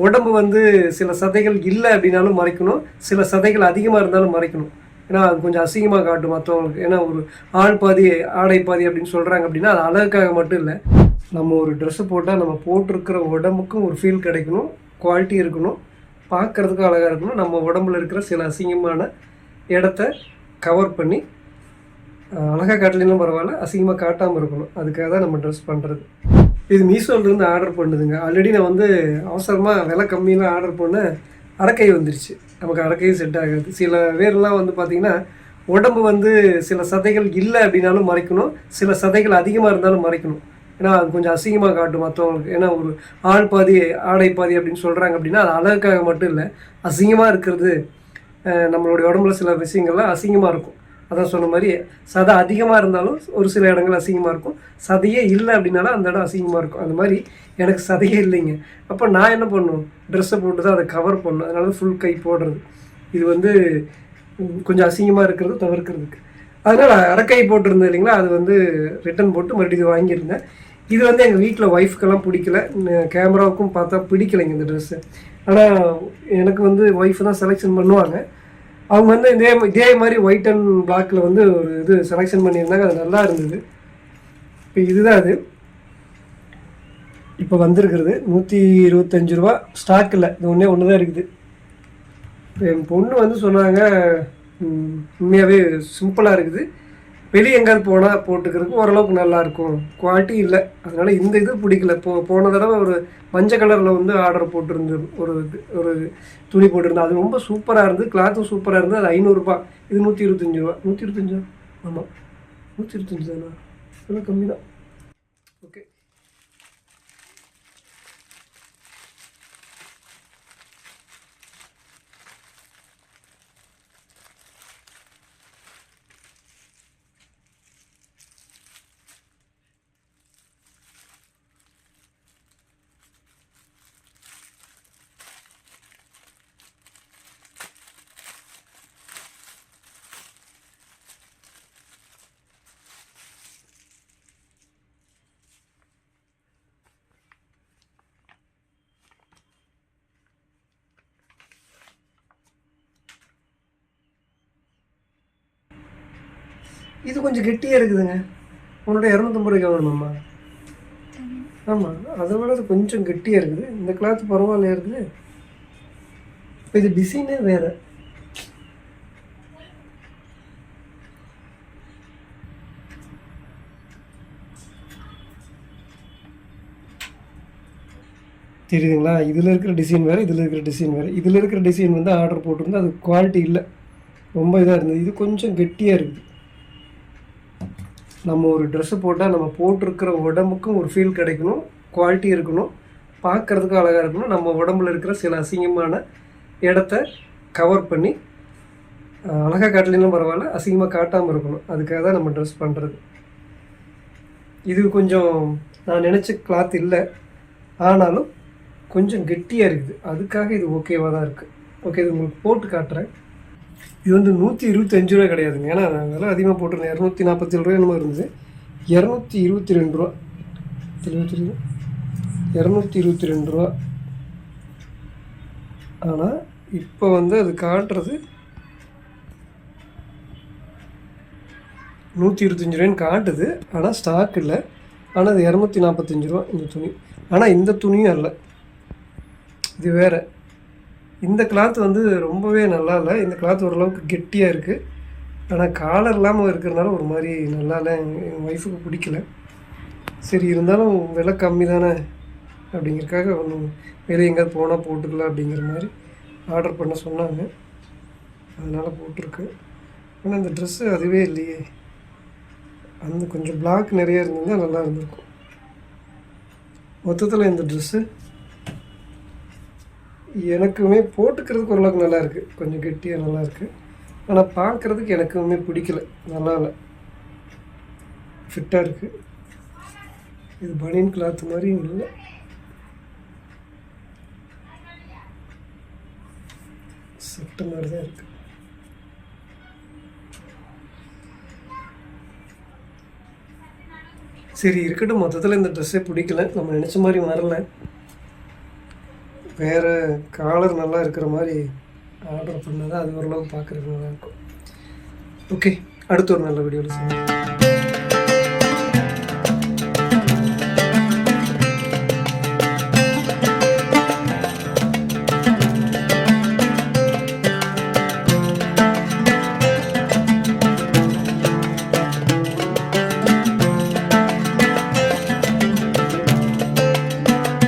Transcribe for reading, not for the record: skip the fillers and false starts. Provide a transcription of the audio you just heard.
உடம்பு வந்து சில சதைகள் இல்லை அப்படின்னாலும் மறைக்கணும், சில சதைகள் அதிகமாக இருந்தாலும் மறைக்கணும். ஏன்னா அது கொஞ்சம் அசிங்கமாக காட்டும் மற்றவங்களுக்கு. ஏன்னா ஒரு ஆள் பாதி ஆடை பாதி அப்படின்னு சொல்கிறாங்க அப்படின்னா அது அழகுக்காக மட்டும் இல்லை. நம்ம ஒரு ட்ரெஸ்ஸு போட்டால் நம்ம போட்டிருக்கிற உடம்புக்கும் ஒரு ஃபீல் கிடைக்கணும், குவாலிட்டி இருக்கணும், பார்க்குறதுக்கும் அழகாக இருக்கணும். நம்ம உடம்புல இருக்கிற சில அசிங்கமான இடத்த கவர் பண்ணி அழகாக காட்டலையும் பரவாயில்ல, அசிங்கமாக காட்டாமல் இருக்கணும். அதுக்காக தான் நம்ம ட்ரெஸ் பண்ணுறது. இது மீஷோலேருந்து ஆர்டர் பண்ணுதுங்க. ஆல்ரெடி நான் வந்து அவசரமாக விலை கம்மியில் ஆர்டர் பண்ணேன், அரக்கை வந்துருச்சு. நமக்கு அரக்கையும் செட் ஆகாது. சில பேர்லாம் வந்து பார்த்திங்கன்னா உடம்பு வந்து சில சதைகள் இல்லை அப்படின்னாலும் மறைக்கணும், சில சதைகள் அதிகமாக இருந்தாலும் மறைக்கணும். ஏன்னா அது கொஞ்சம் அசிங்கமாக காட்டும் மற்றவங்களுக்கு. ஏன்னா ஒரு ஆள் பாதி ஆடை பாதி அப்படின்னு சொல்கிறாங்க அப்படின்னா அது அழகுக்காக மட்டும் இல்லை, அசிங்கமாக இருக்கிறது. நம்மளுடைய உடம்புல சில விஷயங்கள்லாம் அசிங்கமாக இருக்கும். அதான் சொன்ன மாதிரி சதை அதிகமாக இருந்தாலும் ஒரு சில இடங்கள் அசிங்கமாக இருக்கும், சதையே இல்லை அப்படின்னாலும் அந்த இடம் அசிங்கமாக இருக்கும். அந்த மாதிரி எனக்கு சதையே இல்லைங்க. அப்போ நான் என்ன பண்ணும், ட்ரெஸ்ஸை போட்டு தான் அதை கவர் பண்ணணும். அதனால ஃபுல் கை போடுறது இது வந்து கொஞ்சம் அசிங்கமாக இருக்கிறது தவிர்க்கிறதுக்கு. அதனால் அரைக்கை போட்டிருந்தேன் இல்லைங்களா, அது வந்து ரிட்டன் போட்டு மறுபடியும் இது வாங்கியிருந்தேன். இது வந்து எங்கள் வீட்டில் ஒய்ஃப்க்கெல்லாம் பிடிக்கல, கேமராவுக்கும் பார்த்தா பிடிக்கலைங்க இந்த ட்ரெஸ்ஸு. ஆனால் எனக்கு வந்து ஒய்ஃபு தான் செலெக்ஷன் பண்ணுவாங்க. அவங்க வந்து இதே மாதிரி ஒயிட் அண்ட் பிளாக்கில் வந்து ஒரு இது செலெக்ஷன் பண்ணியிருந்தாங்க, அது நல்லா இருந்தது. இப்போ இதுதான் அது இப்போ வந்திருக்கிறது. 125 ரூபா ஸ்டாக் இல்லை, இது ஒன்று தான் இருக்குது. இப்போ என் பொண்ணு வந்து சொன்னாங்க உண்மையாகவே சிம்பிளாக இருக்குது, வெளியே எங்கேயாவது போனால் போட்டுக்கிறதுக்கு ஓரளவுக்கு நல்லாயிருக்கும், குவாலிட்டி இல்லை, அதனால் இந்த இது பிடிக்கல. போன தடவை ஒரு மஞ்சள் கலரில் வந்து ஆர்டர் போட்டிருந்தது, ஒரு துணி போட்டிருந்தேன். அது ரொம்ப சூப்பராக இருந்தது, கிளாத்தும் சூப்பராக இருந்தது. அது 500 ரூபா, இது 125 ரூபா. 125 ஆமாம், 125 தானா, அதெல்லாம் கம்மி தான். ஓகே, இது கொஞ்சம் கெட்டியாக இருக்குதுங்க. உன்னோட 250 ரூபாய்க்கு வேணுமாம்மா? ஆமாம், அதை விட அது கொஞ்சம் கெட்டியாக இருக்குது. இந்த கிளாத் பரவாயில்லையா இருக்குது. இப்போ இது டிசைனே வேறு. தெரியுதுங்களா, இதில் இருக்கிற டிசைன் வேறு, இதில் இருக்கிற டிசைன் வேறு. இதில் இருக்கிற டிசைன் வந்து ஆர்டர் போட்டிருந்தா அது குவாலிட்டி இல்லை, ரொம்ப இதாக இருந்தது. இது கொஞ்சம் கெட்டியாக இருக்குது. நம்ம ஒரு ட்ரெஸ்ஸு போட்டால் நம்ம போட்டிருக்கிற உடம்புக்கும் ஒரு ஃபீல் கிடைக்கணும், குவாலிட்டி இருக்கணும், பார்க்குறதுக்கும் அழகாக இருக்கணும். நம்ம உடம்புல இருக்கிற சில அசிங்கமான இடத்த கவர் பண்ணி அழகாக காட்டலையும் பரவாயில்ல, அசிங்கமாக காட்டாமல் இருக்கணும். அதுக்காக தான் நம்ம ட்ரெஸ் பண்ணுறது. இது கொஞ்சம் நான் நினச்ச கிளாத் இல்லை, ஆனாலும் கொஞ்சம் கெட்டியாக இருக்குது. அதுக்காக இது ஓகேவாக தான் இருக்குது. ஓகே, இது உங்களுக்கு போட்டு காட்டுறேன். இது வந்து 125 ரூபா கிடையாதுங்க, ஏன்னா அதெல்லாம் அதிகமாக போட்டிருந்தேன். 247 ரூபா என்னமோ இருந்தது. 222 ரூபா, 222 ரூபா. ஆனால் இப்போ வந்து அது காட்டுறது 125 ரூபான்னு காட்டுது, ஆனால் ஸ்டாக் இல்லை. ஆனால் அது 245 ரூபா இந்த துணி. ஆனால் இந்த துணியும் இல்லை, இது வேறு. இந்த கிளாத் வந்து ரொம்பவே நல்லா இல்லை. இந்த கிளாத் ஓரளவுக்கு கெட்டியாக இருக்குது, ஆனால் காலர் இல்லாமல் இருக்கிறதுனால ஒரு மாதிரி நல்லா இல்லை. எங்கள் ஒய்ஃபுக்கு பிடிக்கல. சரி, இருந்தாலும் விலை கம்மி தானே அப்படிங்கிறதுக்காக ஒன்று வெளியே எங்கேயாவது போனால் போட்டுக்கலாம் அப்படிங்கிற மாதிரி ஆர்டர் பண்ண சொன்னாங்க, அதனால் போட்டிருக்கு. ஆனால் இந்த ட்ரெஸ்ஸு அதுவே இல்லையே. அந்த கொஞ்சம் பிளாக் நிறைய இருந்ததுன்னா நல்லா இருந்திருக்கும். மொத்தத்தில் இந்த ட்ரெஸ்ஸு எனக்குமே போட்டுக்கிறதுக்கு ஓரளவுக்கு நல்லா இருக்குது, கொஞ்சம் கெட்டியாக நல்லா இருக்குது. ஆனால் பார்க்குறதுக்கு எனக்குமே பிடிக்கல, நல்லா இல்லை, ஃபிட்டாக இருக்குது. இது பனியன் கிளாத் மாதிரியும் இல்லை, சட்டை மாதிரி தான் இருக்குது. சரி இருக்கட்டும், மொத்தத்தில் இந்த ட்ரெஸ்ஸே பிடிக்கல, நம்ம நினச்ச மாதிரி வரல. வேறு காலர் நல்லா இருக்கிற மாதிரி ஆர்டர் பண்ணால் தான் அது ஓரளவுக்கு பார்க்குறதுக்கு நல்லாயிருக்கும். ஓகே, அடுத்த ஒரு நல்ல வீடியோவில் சொல்லுங்கள்.